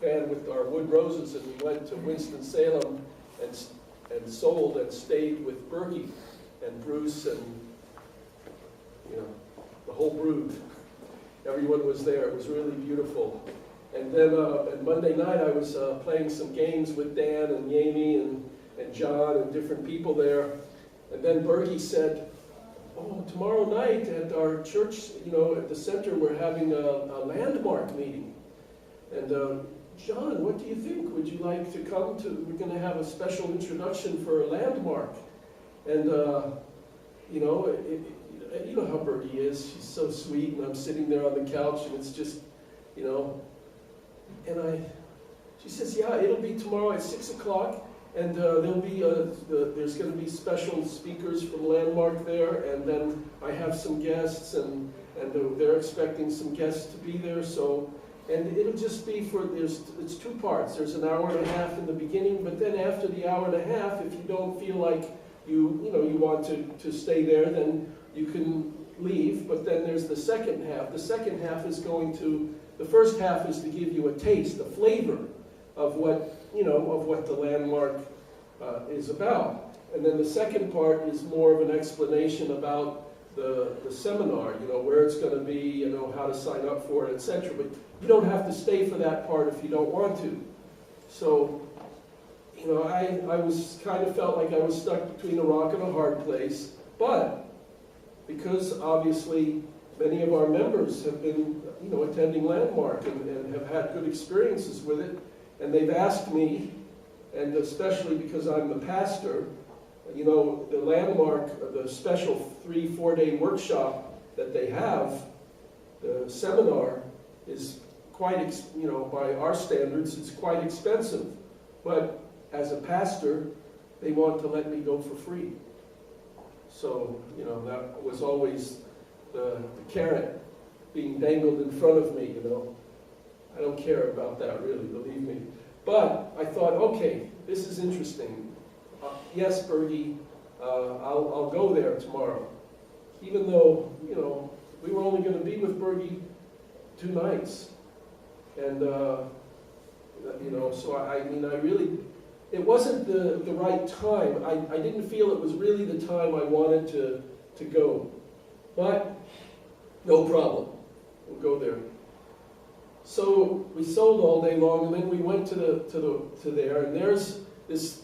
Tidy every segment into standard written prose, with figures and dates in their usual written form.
van with our wood roses, and we went to Winston-Salem and sold and stayed with Bergie and Bruce and, you know, the whole brood. Everyone was there. It was really beautiful. And then on Monday night, I was playing some games with Dan and Yami and John and different people there. And then Bergie said, oh, tomorrow night at our church, you know, at the center, we're having a landmark meeting. And John, what do you think? Would you like to come to, we're going to have a special introduction for a landmark. And, you know, you know how Bergie is. She's so sweet, and I'm sitting there on the couch, and it's just, you know, and she says, yeah, it'll be tomorrow at 6 o'clock, and there'll be, there's going to be special speakers from Landmark there, and then I have some guests, and they're expecting some guests to be there, so, and it'll just be for, it's two parts. There's an hour and a half in the beginning, but then after the hour and a half, if you don't feel like you want to stay there, then you can leave, but then there's the second half. The second half is going to, the first half is to give you a taste, a flavor of what, you know, of what the Landmark is about. And then the second part is more of an explanation about the seminar, you know, where it's going to be, you know, how to sign up for it, etc. But you don't have to stay for that part if you don't want to. So, you know, I was kind of felt like I was stuck between a rock and a hard place, but because obviously many of our members have been, you know, attending Landmark and have had good experiences with it, and they've asked me, and especially because I'm the pastor, you know, the Landmark, the special 3-4 day workshop that they have, the seminar is quite, you know, by our standards, it's quite expensive. But as a pastor, they want to let me go for free. So, you know, that was always the carrot being dangled in front of me, you know. I don't care about that really, believe me. But I thought, okay, this is interesting. Yes, Bergie, I'll go there tomorrow. Even though, you know, we were only going to be with Bergie 2 nights. And, you know, so I mean, I really, it wasn't the right time. I didn't feel it was really the time I wanted to go. But no problem. We'll go there. So we sold all day long, and then we went to there, and there's this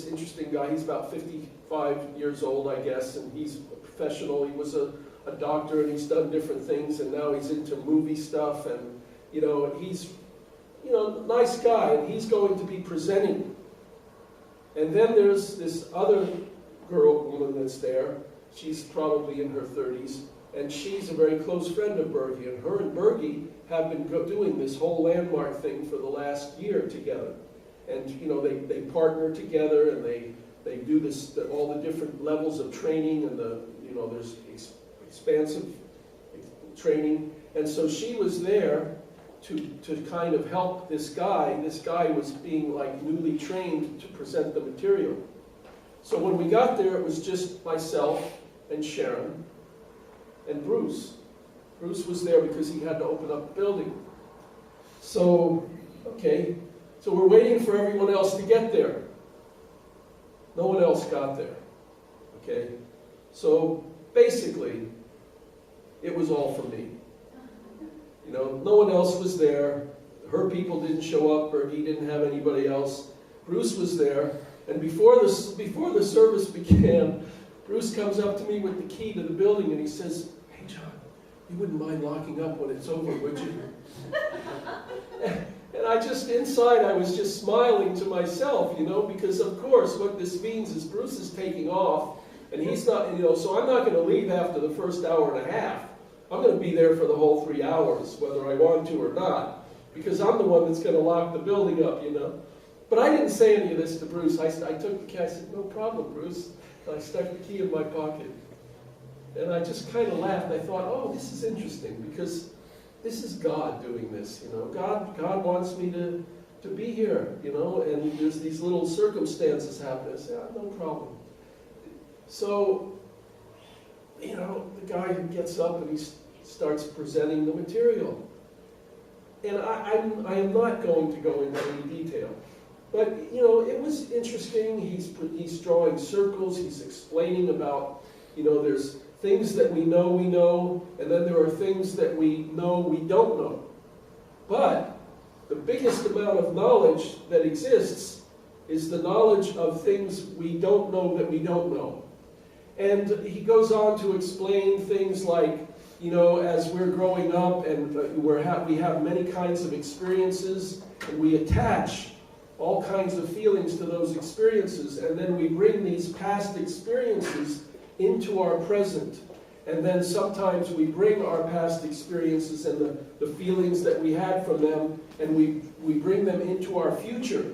interesting guy. He's about 55 years old, I guess, and he's a professional. He was a doctor, and he's done different things, and now he's into movie stuff, and you know, he's, you know, nice guy, and he's going to be presenting. And then there's this other woman that's there. She's probably in her 30s, and she's a very close friend of Bergie, and her and Bergie have been doing this whole Landmark thing for the last year together. And you know, they partner together, and they do this, all the different levels of training, and you know, there's expansive training. And so she was there to kind of help this guy. This guy was being like newly trained to present the material. So when we got there, it was just myself and Sharon and Bruce. Bruce was there because he had to open up the building. So, okay, so we're waiting for everyone else to get there. No one else got there, okay? So basically, it was all for me. You know, no one else was there. Her people didn't show up, Bergie didn't have anybody else. Bruce was there, and before the service began, Bruce comes up to me with the key to the building, and he says, "Hey, John, you wouldn't mind locking up when it's over, would you?" And I just, inside, I was just smiling to myself, you know, because of course what this means is Bruce is taking off, and he's not, you know, so I'm not going to leave after the first hour and a half. I'm going to be there for the whole 3 hours, whether I want to or not, because I'm the one that's going to lock the building up, you know. But I didn't say any of this to Bruce. I took the key, I said, "No problem, Bruce." And I stuck the key in my pocket. And I just kind of laughed. I thought, oh, this is interesting, because this is God doing this, you know. God wants me to be here, you know, and there's these little circumstances happening. I said, "Oh, no problem." So, you know, the guy gets up and he starts presenting the material. and I am not going to go into any detail. But, you know, it was interesting. He's drawing circles. He's explaining about, you know, there's things that we know, and then there are things that we know we don't know. But the biggest amount of knowledge that exists is the knowledge of things we don't know that we don't know. And he goes on to explain things like, you know, as we're growing up and we have many kinds of experiences, and we attach all kinds of feelings to those experiences, and then we bring these past experiences into our present. And then sometimes we bring our past experiences and the feelings that we had from them, and we bring them into our future.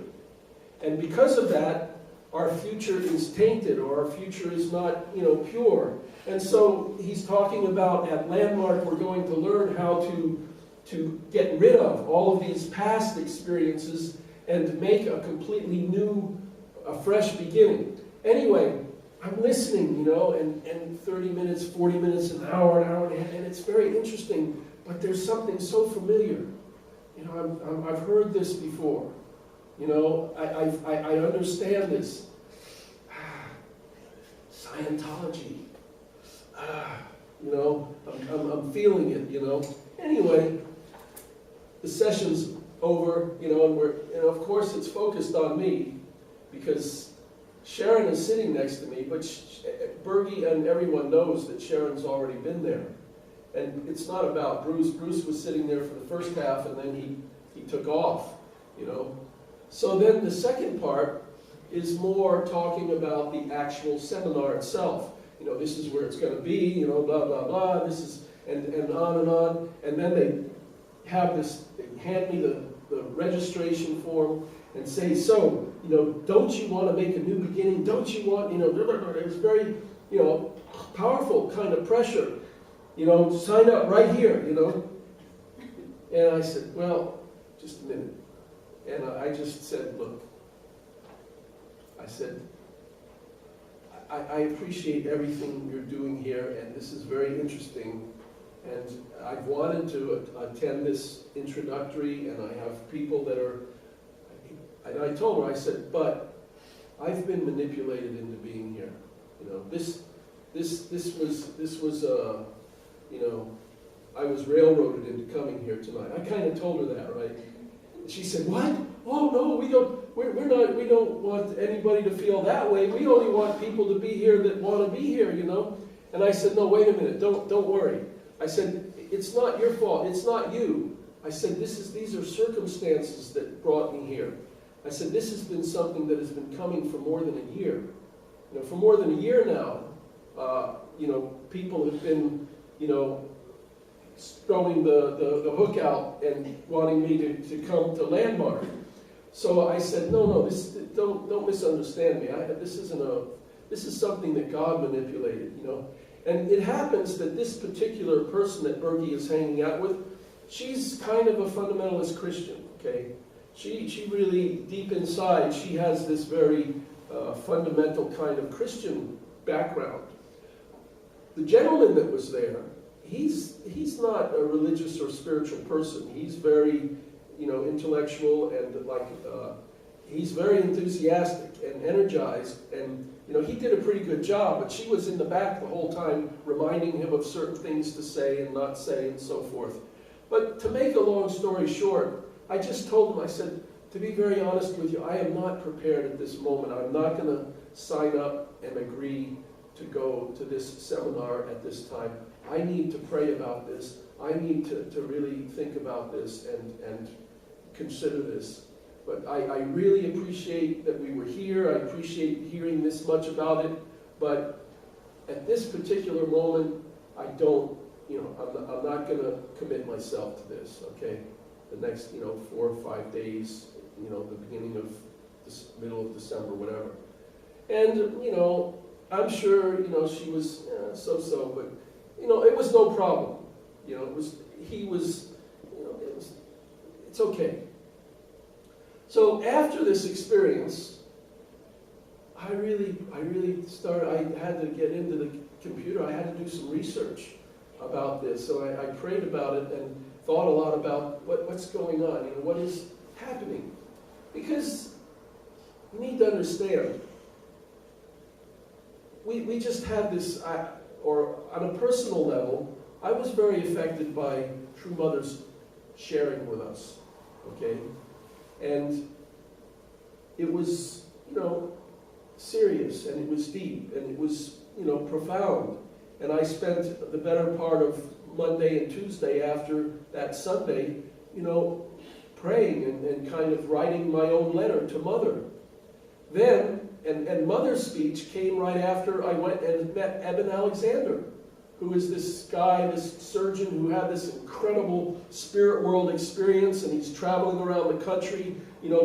And because of that, our future is tainted, or our future is not, you know, pure. And so he's talking about, at Landmark, we're going to learn how to get rid of all of these past experiences and make a completely new, a fresh beginning. Anyway, I'm listening, you know, and 30 minutes, 40 minutes, an hour and a half, and it's very interesting, but there's something so familiar. You know, I've heard this before. You know, I understand this. Scientology. You know, I'm feeling it, you know. Anyway, the session's over, you know, and of course it's focused on me, because Sharon is sitting next to me, but Bergie and everyone knows that Sharon's already been there. And it's not about Bruce. Bruce was sitting there for the first half, and then he took off, you know. So then the second part is more talking about the actual seminar itself. You know, this is where it's going to be, you know, blah, blah, blah, this is, and on. And then they have this, they hand me the registration form and say, so, you know, don't you want to make a new beginning? Don't you want, you know, blah, blah, blah. It was very, you know, powerful kind of pressure. You know, sign up right here, you know. And I said, well, just a minute. And I just said, look, I said, I appreciate everything you're doing here, and this is very interesting, and I've wanted to attend this introductory, and I have people that are, and I told her, I said, but I've been manipulated into being here. You know, this was you know, I was railroaded into coming here tonight. I kind of told her that, right? And she said, what? Oh no, we don't want anybody to feel that way. We only want people to be here that want to be here, you know? And I said, no, wait a minute, don't worry. I said, it's not your fault, it's not you. I said, these are circumstances that brought me here. I said, this has been something that has been coming for more than a year. You know, for more than a year now, you know, people have been, you know, throwing the hook out and wanting me to come to Landmark. So I said, no, don't misunderstand me. This is something that God manipulated, you know. And it happens that this particular person that Bergie is hanging out with, she's kind of a fundamentalist Christian, okay? She really, deep inside, she has this very fundamental kind of Christian background. The gentleman that was there, he's not a religious or spiritual person. He's very, you know, intellectual, and like he's very enthusiastic and energized, and you know, he did a pretty good job, but she was in the back the whole time reminding him of certain things to say and not say and so forth. But to make a long story short, I just told him, I said, to be very honest with you, I am not prepared at this moment. I'm not going to sign up and agree to go to this seminar at this time. I need to pray about this. I need to really think about this and consider this. But I really appreciate that we were here. I appreciate hearing this much about it. But at this particular moment, I don't, you know, I'm not going to commit myself to this, okay? The next, you know, 4 or 5 days, you know, the beginning of this middle of December, whatever. And, you know, I'm sure, you know, she was so-so, but, you know, it was no problem. You know, he was, you know, it's okay. So after this experience, I really started, I had to get into the computer, I had to do some research about this. So I prayed about it, thought a lot about what's going on, what is happening. Because you need to understand, we just had this, or on a personal level, I was very affected by True Mother's sharing with us, okay? And it was, serious, and it was deep, and it was, profound. And I spent the better part of Monday and Tuesday after that Sunday, praying and kind of writing my own letter to Mother. Then, and Mother's speech came right after I went and met Eben Alexander, who is this guy, this surgeon who had this incredible spirit world experience, and he's traveling around the country,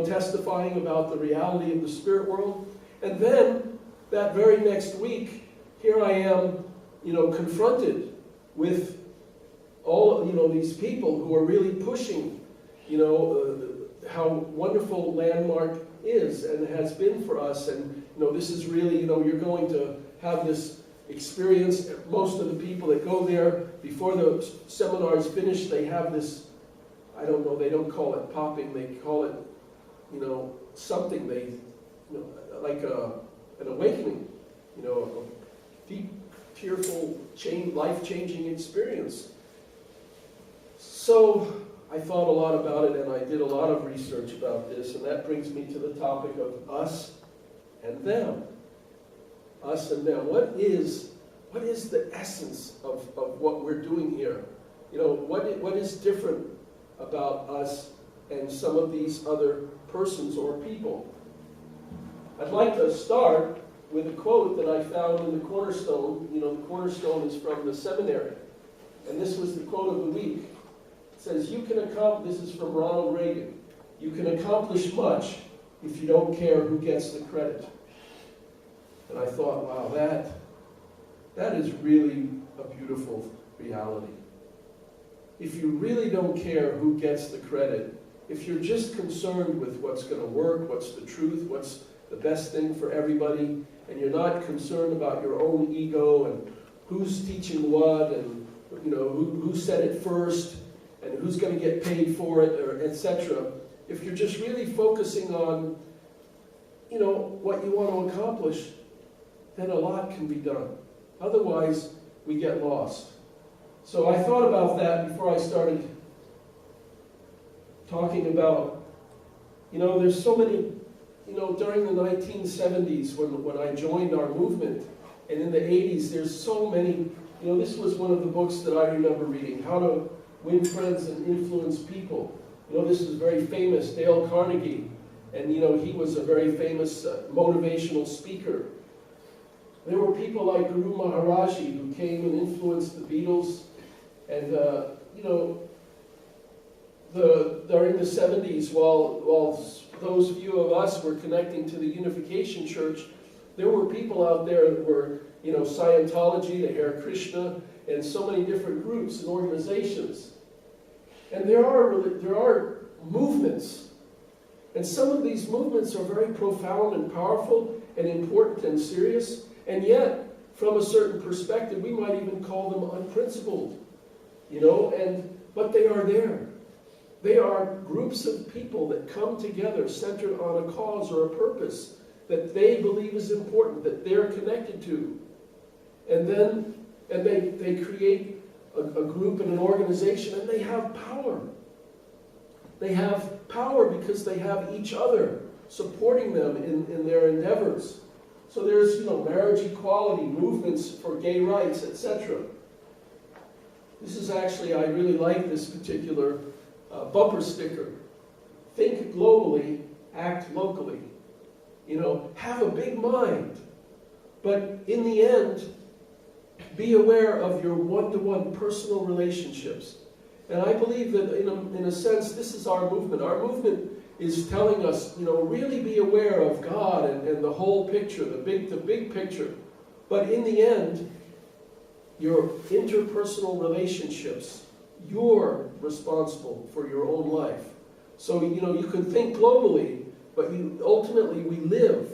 testifying about the reality of the spirit world. And then, that very next week, here I am, confronted with all, these people who are really pushing, how wonderful Landmark is and has been for us. And, this is really, you're going to have this experience. Most of the people that go there, before the seminar is finished, they have this, I don't know, they don't call it popping, they call it, something, they, like an awakening, a deep, tearful, life-changing experience. So I thought a lot about it, and I did a lot of research about this, and that brings me to the topic of us and them. Us and them. What is the essence of what we're doing here? What is different about us and some of these other persons or people? I'd like to start with a quote that I found in the Cornerstone. The Cornerstone is from the seminary. And this was the quote of the week. It says, this is from Ronald Reagan, "You can accomplish much if you don't care who gets the credit." And I thought, wow, that is really a beautiful reality. If you really don't care who gets the credit, if you're just concerned with what's going to work, what's the truth, what's the best thing for everybody, and you're not concerned about your own ego and who's teaching what, and who said it first, and who's going to get paid for it, or etc. If you're just really focusing on, what you want to accomplish, then a lot can be done. Otherwise, we get lost. So I thought about that before I started talking about, there's so many, during the 1970s when I joined our movement, and in the 80s, there's so many, this was one of the books that I remember reading, How to Win Friends and Influence People. This is very famous, Dale Carnegie, and he was a very famous motivational speaker. There were people like Guru Maharaji who came and influenced the Beatles, and during the 70s, while those few of us were connecting to the Unification Church, there were people out there that were, Scientology, the Hare Krishna, and so many different groups and organizations. And there are movements, and some of these movements are very profound and powerful and important and serious, and yet, from a certain perspective, we might even call them unprincipled, but they are there. They are groups of people that come together centered on a cause or a purpose that they believe is important, that they're connected to. And they create a group and an organization, and they have power. They have power because they have each other supporting them in their endeavors. So there's, marriage equality, movements for gay rights, etc. This is actually, I really like this particular bumper sticker. Think globally, act locally. Have a big mind. But in the end, be aware of your one-to-one personal relationships. And I believe that, in a sense, this is our movement. Our movement is telling us, really be aware of God and the whole picture, the big picture. But in the end, your interpersonal relationships, you're responsible for your own life. So, you can think globally, but ultimately we live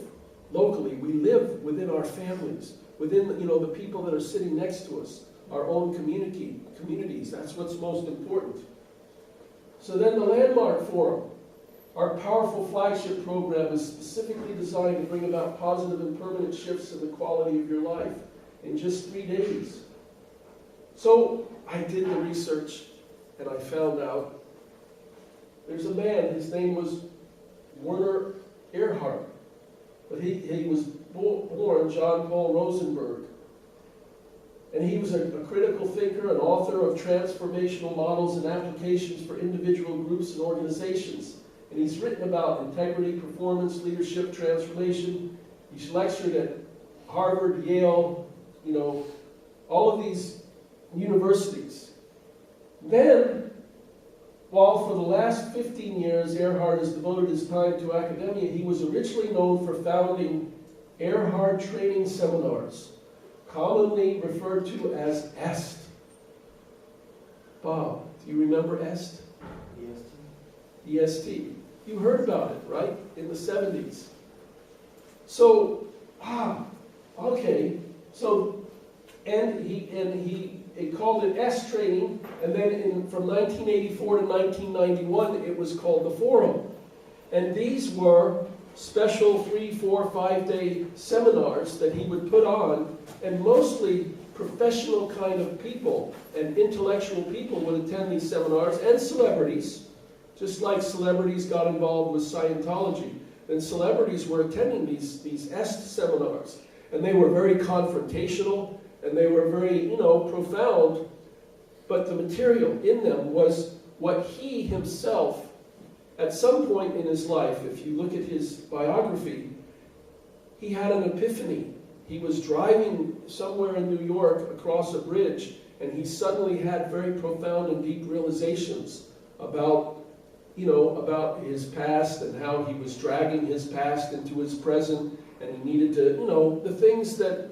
locally. We live within our families, within, the people that are sitting next to us, our own communities. That's what's most important. So then the Landmark Forum, our powerful flagship program, is specifically designed to bring about positive and permanent shifts in the quality of your life in just 3 days. So I did the research and I found out there's a man, his name was Werner Erhard, but he was born John Paul Rosenberg. And he was a critical thinker, an author of transformational models and applications for individual groups and organizations. And he's written about integrity, performance, leadership, transformation. He's lectured at Harvard, Yale, all of these universities. Then, while for the last 15 years Erhard has devoted his time to academia, he was originally known for founding Erhard Training Seminars, commonly referred to as EST. Bob, do you remember EST? EST. You heard about it, right? In the 70s. So, okay. So, and he called it EST training, and then from 1984 to 1991, it was called the Forum. And these were special 3, 4, 5-day seminars that he would put on, and mostly professional kind of people and intellectual people would attend these seminars, and celebrities, just like celebrities got involved with Scientology. And celebrities were attending these EST seminars, and they were very confrontational, and they were very, profound, but the material in them was what he himself, at some point in his life, if you look at his biography, he had an epiphany. He was driving somewhere in New York across a bridge, and he suddenly had very profound and deep realizations about his past and how he was dragging his past into his present, and he needed to, the things that,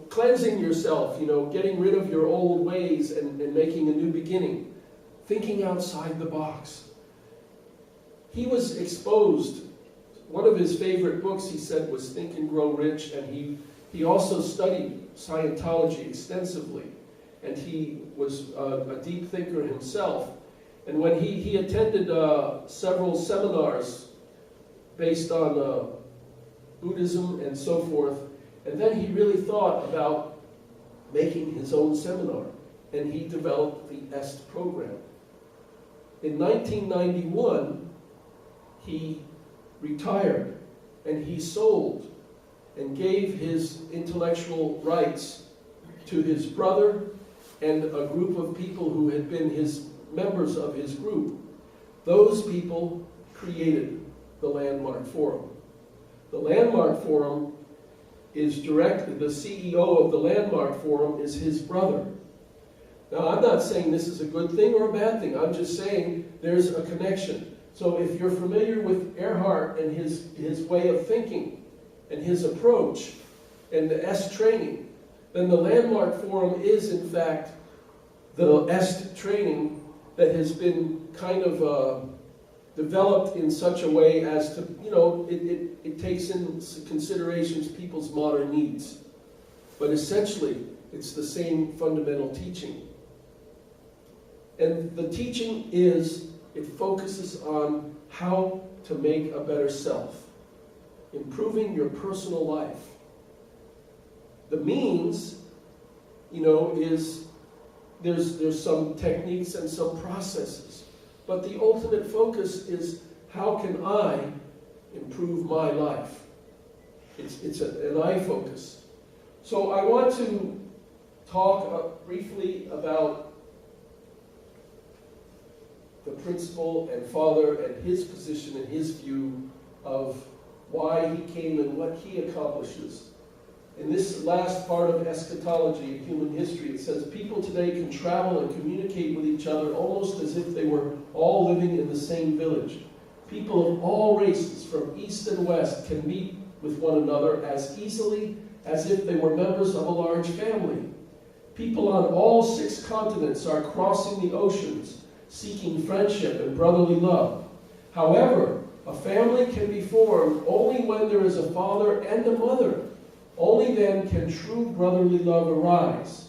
cleansing yourself, getting rid of your old ways and making a new beginning, thinking outside the box. He was exposed. One of his favorite books, he said, was Think and Grow Rich, and he also studied Scientology extensively, and he was a deep thinker himself. And when he attended several seminars based on Buddhism and so forth, and then he really thought about making his own seminar, and he developed the EST program. In 1991, he retired, and he sold and gave his intellectual rights to his brother and a group of people who had been his members of his group. Those people created the Landmark Forum. The Landmark Forum is directed, the CEO of the Landmark Forum is his brother. Now, I'm not saying this is a good thing or a bad thing. I'm just saying there's a connection. So if you're familiar with Erhard and his way of thinking and his approach and the EST training, then the Landmark Forum is, in fact, the EST training that has been kind of developed in such a way as to, it takes in considerations people's modern needs. But essentially, it's the same fundamental teaching. And the teaching is, it focuses on how to make a better self, improving your personal life. The means, is there's some techniques and some processes, but the ultimate focus is how can I improve my life? It's an I focus. So I want to talk briefly about the principal and father and his position and his view of why he came and what he accomplishes. In this last part of eschatology in human history, it says, people today can travel and communicate with each other almost as if they were all living in the same village. People of all races, from east and west, can meet with one another as easily as if they were members of a large family. People on all 6 continents are crossing the oceans, seeking friendship and brotherly love. However, a family can be formed only when there is a father and a mother. Only then can true brotherly love arise.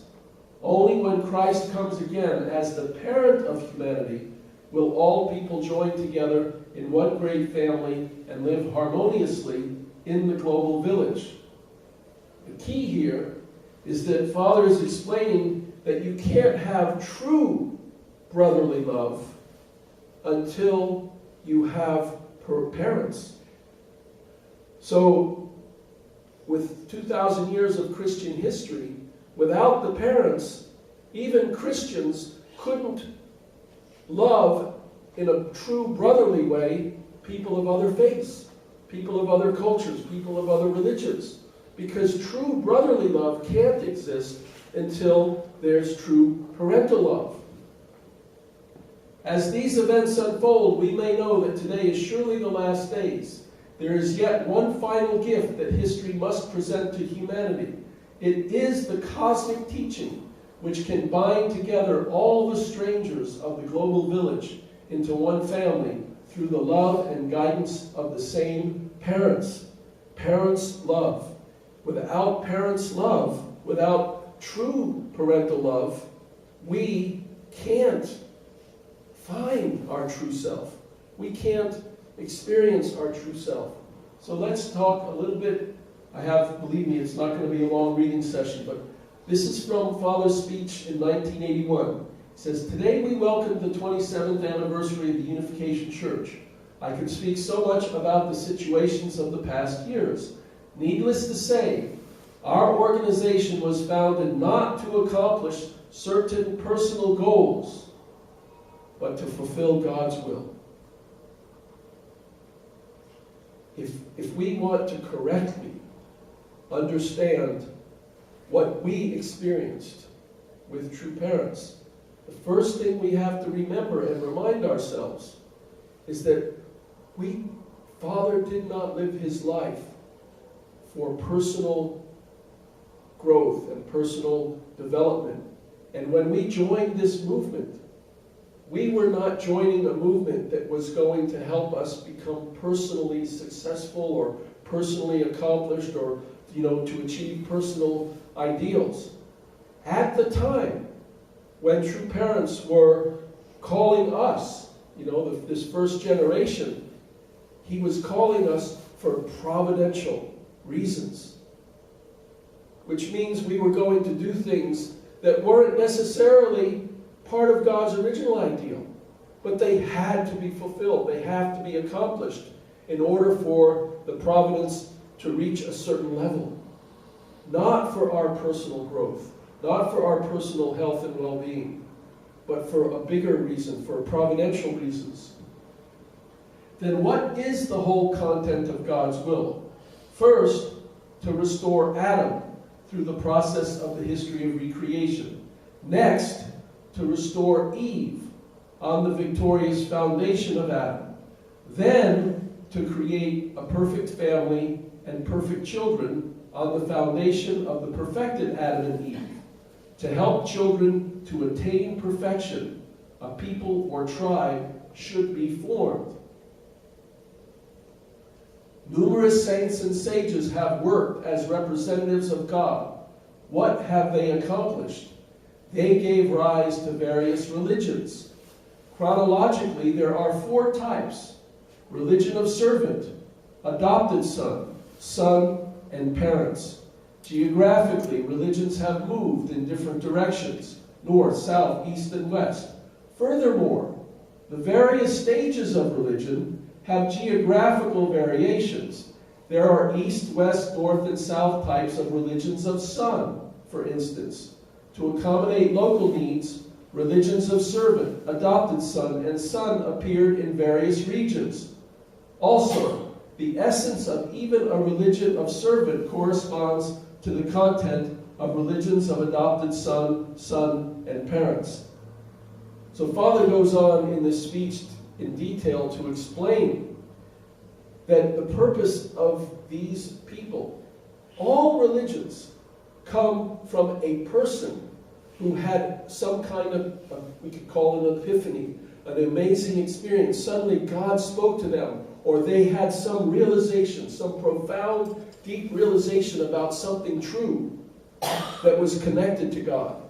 Only when Christ comes again as the parent of humanity will all people join together in one great family and live harmoniously in the global village. The key here is that Father is explaining that you can't have true brotherly love until you have parents. So, with 2,000 years of Christian history, without the parents, even Christians couldn't love in a true brotherly way people of other faiths, people of other cultures, people of other religions. Because true brotherly love can't exist until there's true parental love. As these events unfold, we may know that today is surely the last days. There is yet one final gift that history must present to humanity. It is the cosmic teaching which can bind together all the strangers of the global village into one family through the love and guidance of the same parents. Parents' love. Without parents' love, without true parental love, we can't find our true self. We can't experience our true self. So let's talk a little bit. Believe me, it's not going to be a long reading session, but this is from Father's speech in 1981. It says, "Today we welcome the 27th anniversary of the Unification Church. I could speak so much about the situations of the past years. Needless to say, our organization was founded not to accomplish certain personal goals, but to fulfill God's will." If we want to correctly understand what we experienced with true parents, the first thing we have to remember and remind ourselves is that Father did not live his life for personal growth and personal development. And when we joined this movement, we were not joining a movement that was going to help us become personally successful or personally accomplished or, to achieve personal ideals. At the time, when true parents were calling us, this first generation, he was calling us for providential reasons. Which means we were going to do things that weren't necessarily part of God's original ideal, but they had to be fulfilled. They have to be accomplished in order for the providence to reach a certain level. Not for our personal growth, not for our personal health and well-being, but for a bigger reason, for providential reasons. Then what is the whole content of God's will? First, to restore Adam through the process of the history of recreation. Next, to restore Eve on the victorious foundation of Adam. Then, to create a perfect family and perfect children on the foundation of the perfected Adam and Eve. To help children to attain perfection, a people or tribe should be formed. Numerous saints and sages have worked as representatives of God. What have they accomplished? They gave rise to various religions. Chronologically, there are 4 types: religion of servant, adopted son, son, and parents. Geographically, religions have moved in different directions: north, south, east, and west. Furthermore, the various stages of religion have geographical variations. There are east, west, north, and south types of religions of son, for instance. To accommodate local needs, religions of servant, adopted son, and son appeared in various regions. Also, the essence of even a religion of servant corresponds to the content of religions of adopted son, son, and parents. So Father goes on in this speech in detail to explain that the purpose of these people, all religions, come from a person who had some kind of, we could call it an epiphany, an amazing experience. Suddenly God spoke to them, or they had some realization, some profound, deep realization about something true that was connected to God.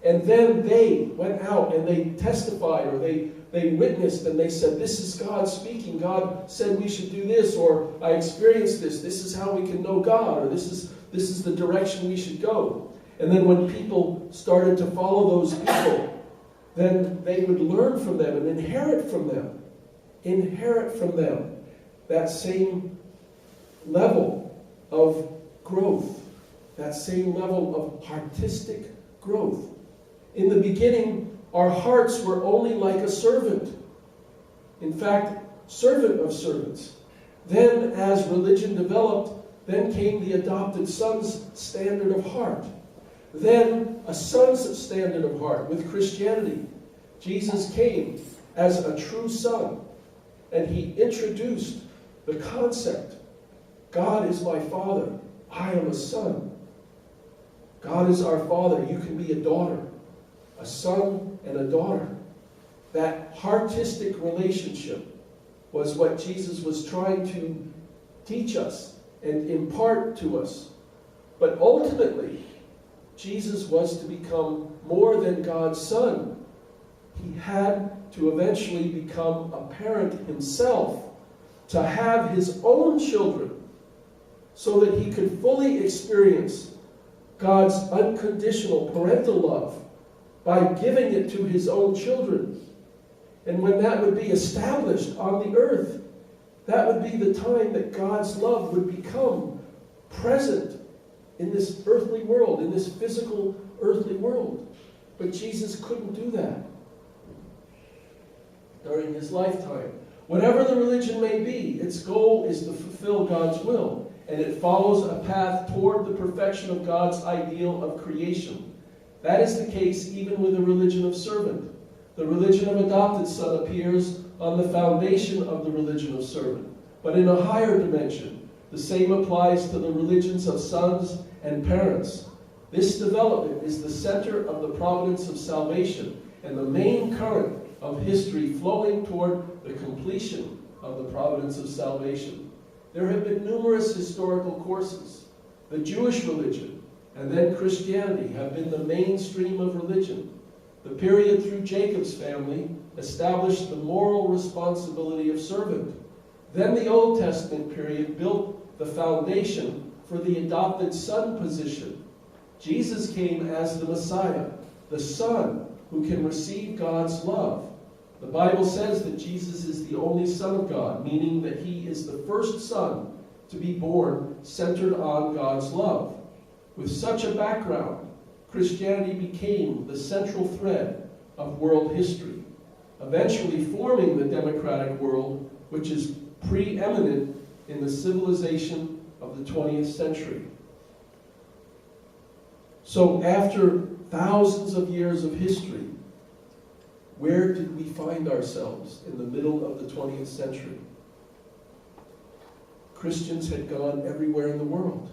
And then they went out and they testified, or they witnessed, and they said, this is God speaking. God said we should do this, or I experienced this. This is how we can know God, or this is the direction we should go. And then when people started to follow those people, then they would learn from them and inherit from them that same level of growth, that same level of artistic growth. In the beginning, our hearts were only like a servant. In fact, servant of servants. Then, as religion developed, then came the adopted son's standard of heart. Then, a son's standard of heart with Christianity. Jesus came as a true son, and he introduced the concept, God is my father, I am a son. God is our father, you can be a daughter. A son and a daughter. That heartistic relationship was what Jesus was trying to teach us and impart to us. But ultimately, Jesus was to become more than God's son. He had to eventually become a parent himself, to have his own children, so that he could fully experience God's unconditional parental love by giving it to his own children. And when that would be established on the earth, that would be the time that God's love would become present in this earthly world, in this physical earthly world. But Jesus couldn't do that during his lifetime. Whatever the religion may be, its goal is to fulfill God's will, and it follows a path toward the perfection of God's ideal of creation. That is the case even with the religion of servant. The religion of adopted son appears on the foundation of the religion of servant, but in a higher dimension. The same applies to the religions of sons and parents. This development is the center of the providence of salvation and the main current of history flowing toward the completion of the providence of salvation. There have been numerous historical courses. The Jewish religion and then Christianity have been the mainstream of religion. The period through Jacob's family established the moral responsibility of servant. Then the Old Testament period built the foundation for the adopted son position. Jesus came as the Messiah, the Son who can receive God's love. The Bible says that Jesus is the only Son of God, meaning that he is the first Son to be born centered on God's love. With such a background, Christianity became the central thread of world history, eventually forming the democratic world, which is preeminent in the civilization of the 20th century. So after thousands of years of history, where did we find ourselves in the middle of the 20th century? Christians had gone everywhere in the world.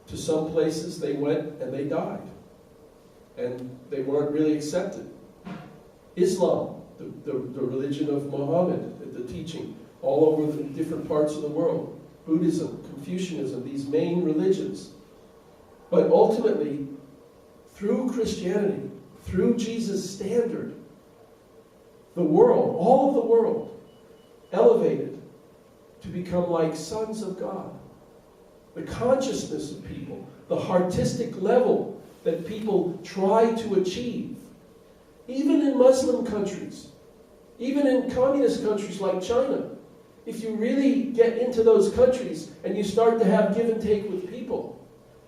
To some places they went and they died. And they weren't really accepted. Islam, the religion of Muhammad, the teaching, all over the different parts of the world. Buddhism, Confucianism, these main religions. But ultimately, through Christianity, through Jesus' standard, the world, all of the world, elevated to become like sons of God. The consciousness of people, the artistic level that people try to achieve, even in Muslim countries, even in communist countries like China. If you really get into those countries and you start to have give and take with people,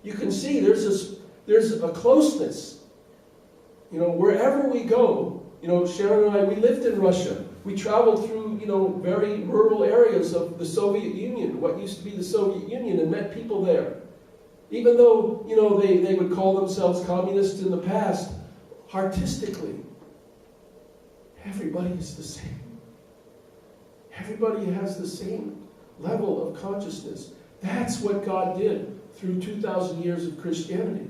you can see there's a closeness. You know, wherever we go, you know, Sharon and I, we lived in Russia. We traveled through, you know, very rural areas of the Soviet Union, what used to be the Soviet Union, and met people there. Even though, you know, they would call themselves communists in the past, artistically, everybody is the same. Everybody has the same level of consciousness. That's what God did through 2,000 years of Christianity.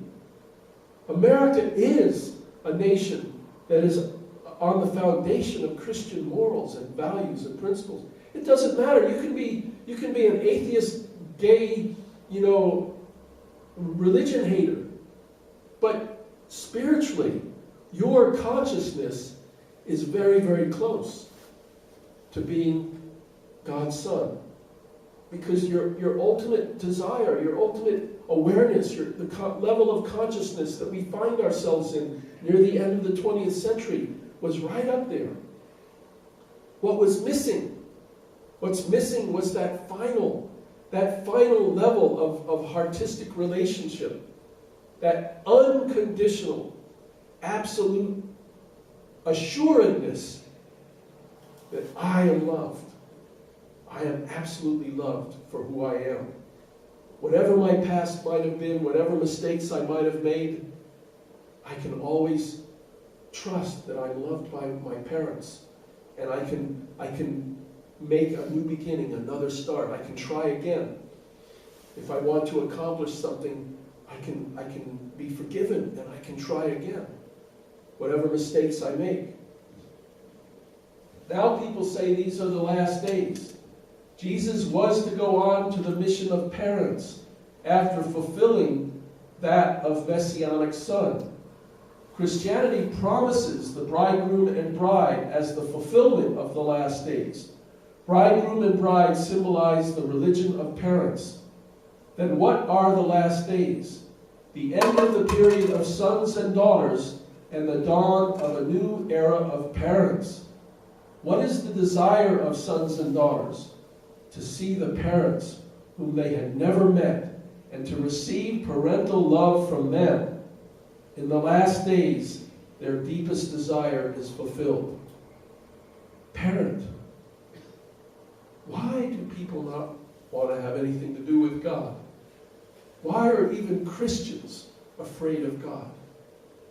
America is a nation that is on the foundation of Christian morals and values and principles. It doesn't matter. You can be an atheist, gay, you know, religion hater, but spiritually, your consciousness is very, very close to being God's son. Because your ultimate desire, your ultimate awareness, the level of consciousness that we find ourselves in near the end of the 20th century was right up there. What was missing? What's missing was that final level of artistic relationship, that unconditional, absolute assuredness that I am loved. I am absolutely loved for who I am. Whatever my past might have been, whatever mistakes I might have made, I can always trust that I'm loved by my parents. And I can make a new beginning, another start. I can try again. If I want to accomplish something, I can be forgiven and I can try again. Whatever mistakes I make. Now people say these are the last days. Jesus was to go on to the mission of parents after fulfilling that of Messianic Son. Christianity promises the bridegroom and bride as the fulfillment of the last days. Bridegroom and bride symbolize the religion of parents. Then what are the last days? The end of the period of sons and daughters and the dawn of a new era of parents. What is the desire of sons and daughters? To see the parents whom they had never met and to receive parental love from them. In the last days, their deepest desire is fulfilled. Parent. Why do people not want to have anything to do with God? Why are even Christians afraid of God?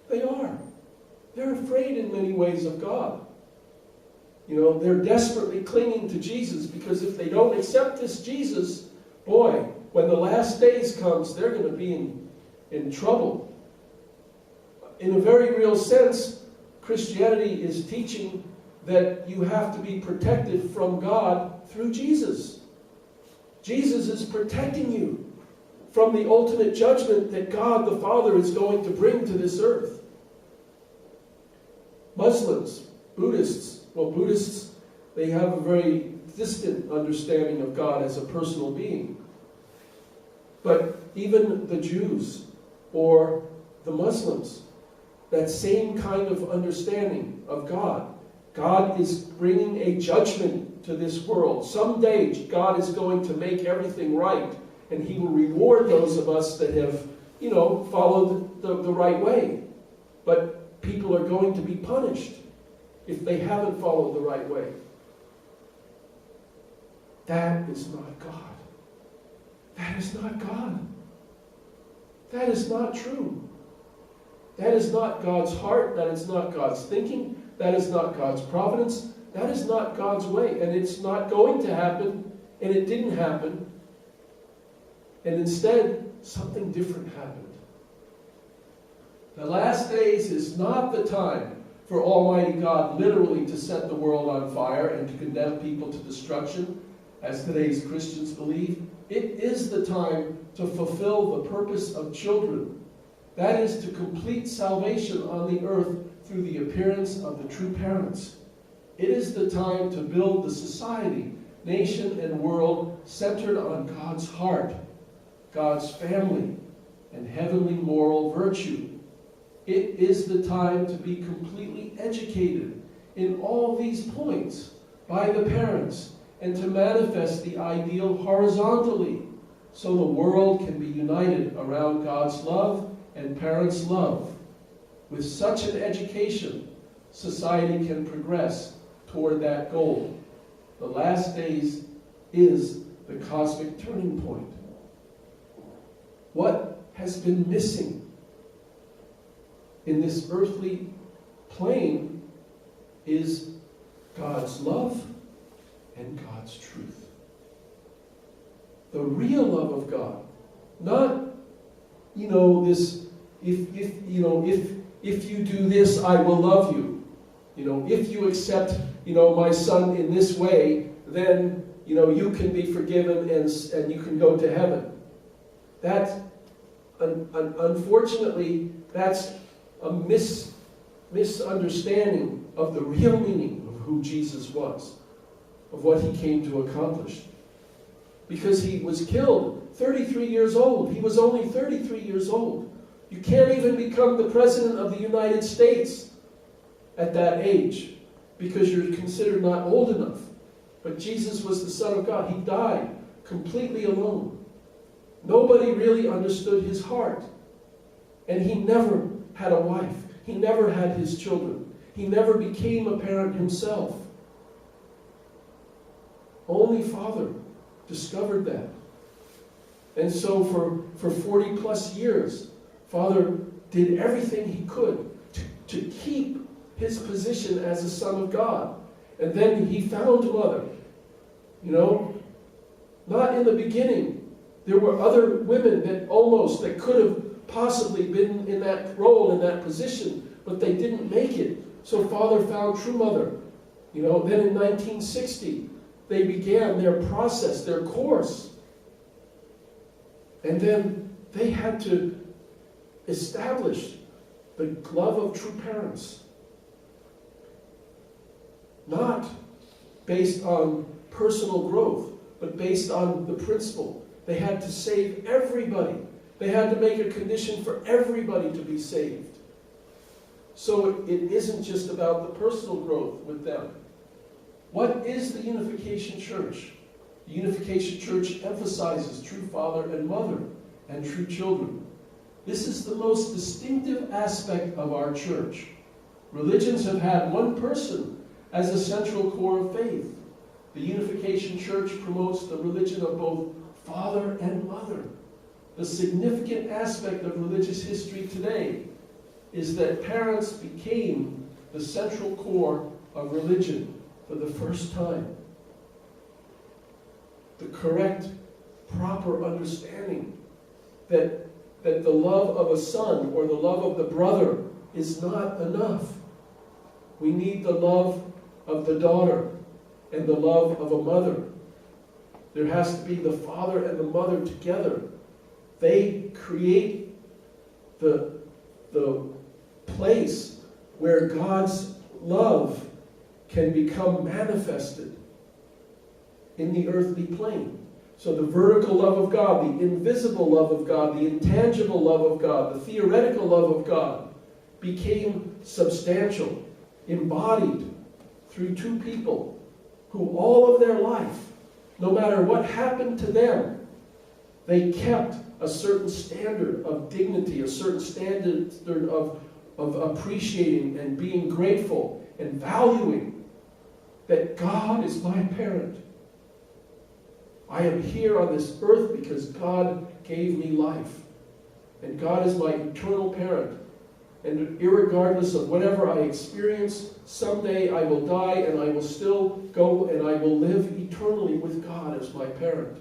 They are. They're afraid in many ways of God. You know, they're desperately clinging to Jesus because if they don't accept this Jesus, boy, when the last days comes, they're going to be in trouble. In a very real sense, Christianity is teaching that you have to be protected from God through Jesus. Jesus is protecting you from the ultimate judgment that God the Father is going to bring to this earth. Muslims, Buddhists, they have a very distant understanding of God as a personal being. But even the Jews or the Muslims, that same kind of understanding of God. God is bringing a judgment to this world. Someday God is going to make everything right, and He will reward those of us that have, followed the right way. But people are going to be punished if they haven't followed the right way. That is not God. That is not God. That is not true. That is not God's heart. That is not God's thinking. That is not God's providence. That is not God's way. And it's not going to happen. And it didn't happen. And instead, something different happened. The last days is not the time for Almighty God literally to set the world on fire and to condemn people to destruction, as today's Christians believe. It is the time to fulfill the purpose of children. That is to complete salvation on the earth through the appearance of the true parents. It is the time to build the society, nation, and world centered on God's heart, God's family, and heavenly moral virtue. It is the time to be completely educated in all these points by the parents and to manifest the ideal horizontally so the world can be united around God's love and parents' love. With such an education, society can progress toward that goal. The last days is the cosmic turning point. What has been missing in this earthly plane is God's love and God's truth. The real love of God, not this. If you do this, I will love you. If you accept my son in this way, then you can be forgiven and you can go to heaven. That unfortunately, that's a misunderstanding of the real meaning of who Jesus was, of what he came to accomplish. Because he was killed 33 years old. He was only 33 years old. You can't even become the President of the United States at that age because you're considered not old enough. But Jesus was the Son of God. He died completely alone. Nobody really understood his heart. And he never had a wife. He never had his children. He never became a parent himself. Only Father discovered that. And so for 40 plus years, Father did everything he could to keep his position as a Son of God. And then he found Mother. You know, not in the beginning. There were other women that could have possibly been in that role, in that position, but they didn't make it. So Father found true Mother. You know, then in 1960, they began their process, their course. And then they had to establish the love of true parents. Not based on personal growth, but based on the principle. They had to save everybody. They had to make a condition for everybody to be saved. So it isn't just about the personal growth with them. What is the Unification Church? The Unification Church emphasizes true father and mother and true children. This is the most distinctive aspect of our church. Religions have had one person as a central core of faith. The Unification Church promotes the religion of both father and mother. The significant aspect of religious history today is that parents became the central core of religion for the first time. The correct, proper understanding that the love of a son or the love of the brother is not enough. We need the love of the daughter and the love of a mother. There has to be the father and the mother together. They create the place where God's love can become manifested in the earthly plane. So the vertical love of God, the invisible love of God, the intangible love of God, the theoretical love of God became substantial, embodied through two people who all of their life, no matter what happened to them, they kept a certain standard of dignity, a certain standard of appreciating and being grateful and valuing that God is my parent. I am here on this earth because God gave me life. And God is my eternal parent. And irregardless of whatever I experience, someday I will die and I will still go and I will live eternally with God as my parent.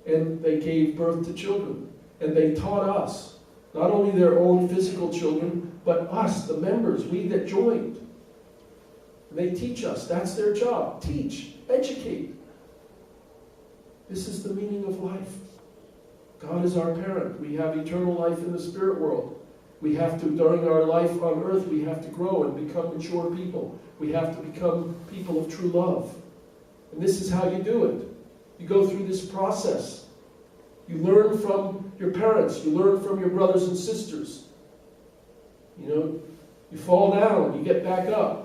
And they gave birth to children. And they taught us, not only their own physical children, but us, the members, we that joined. And they teach us. That's their job. Teach. Educate. This is the meaning of life. God is our parent. We have eternal life in the spirit world. We have to, during our life on earth, we have to grow and become mature people. We have to become people of true love. And this is how you do it. You go through this process. You learn from your parents. You learn from your brothers and sisters. You know, you fall down, you get back up.